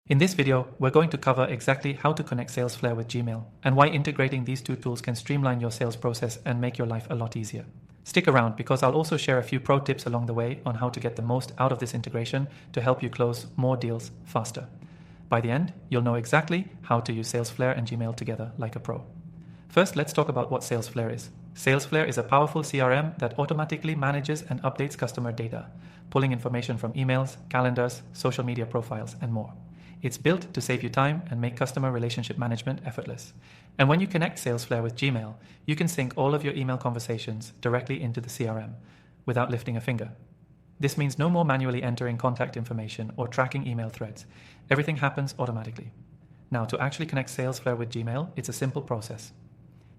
In this video, we're going to cover exactly how to connect Salesflare with Gmail and why integrating these two tools can streamline your sales process and make your life a lot easier. Stick around because I'll also share a few pro tips along the way on how to get the most out of this integration to help you close more deals faster. By the end, you'll know exactly how to use Salesflare and Gmail together like a pro. First, let's talk about what Salesflare is. Salesflare is a powerful CRM that automatically manages and updates customer data, pulling information from emails, calendars, social media profiles, and more. It's built to save you time and make customer relationship management effortless. And when you connect Salesflare with Gmail, you can sync all of your email conversations directly into the CRM without lifting a finger. This means no more manually entering contact information or tracking email threads. Everything happens automatically. Now, to actually connect Salesflare with Gmail, it's a simple process.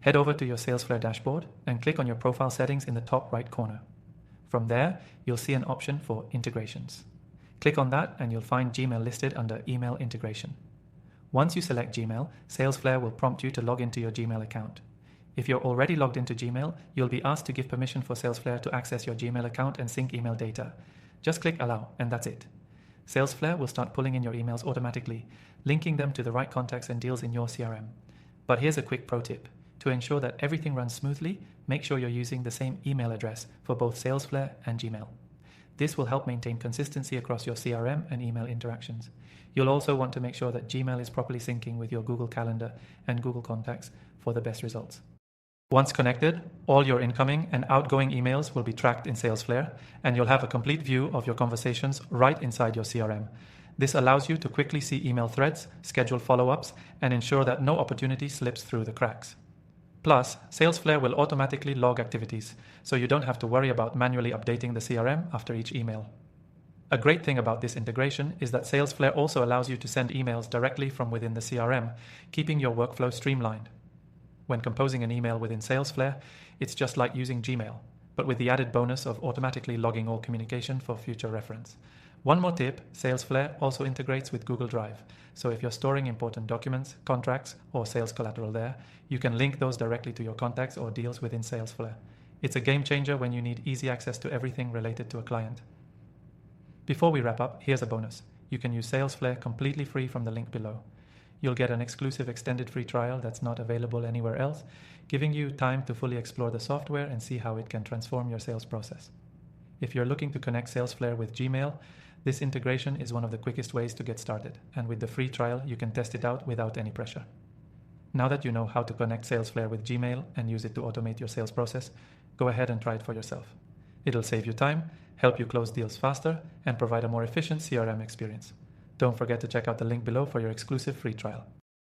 Head over to your Salesflare dashboard and click on your profile settings in the top right corner. From there, you'll see an option for integrations. Click on that and you'll find Gmail listed under Email Integration. Once you select Gmail, Salesflare will prompt you to log into your Gmail account. If you're already logged into Gmail, you'll be asked to give permission for Salesflare to access your Gmail account and sync email data. Just click Allow and that's it. Salesflare will start pulling in your emails automatically, linking them to the right contacts and deals in your CRM. But here's a quick pro tip. To ensure that everything runs smoothly, make sure you're using the same email address for both Salesflare and Gmail. This will help maintain consistency across your CRM and email interactions. You'll also want to make sure that Gmail is properly syncing with your Google Calendar and Google Contacts for the best results. Once connected, all your incoming and outgoing emails will be tracked in Salesflare, and you'll have a complete view of your conversations right inside your CRM. This allows you to quickly see email threads, schedule follow-ups, and ensure that no opportunity slips through the cracks. Plus, Salesflare will automatically log activities, so you don't have to worry about manually updating the CRM after each email. A great thing about this integration is that Salesflare also allows you to send emails directly from within the CRM, keeping your workflow streamlined. When composing an email within Salesflare, it's just like using Gmail, but with the added bonus of automatically logging all communication for future reference. One more tip, Salesflare also integrates with Google Drive, so if you're storing important documents, contracts, or sales collateral there, you can link those directly to your contacts or deals within Salesflare. It's a game changer when you need easy access to everything related to a client. Before we wrap up, here's a bonus. You can use Salesflare completely free from the link below. You'll get an exclusive extended free trial that's not available anywhere else, giving you time to fully explore the software and see how it can transform your sales process. If you're looking to connect Salesflare with Gmail, this integration is one of the quickest ways to get started, and with the free trial, you can test it out without any pressure. Now that you know how to connect Salesflare with Gmail and use it to automate your sales process, go ahead and try it for yourself. It'll save you time, help you close deals faster, and provide a more efficient CRM experience. Don't forget to check out the link below for your exclusive free trial.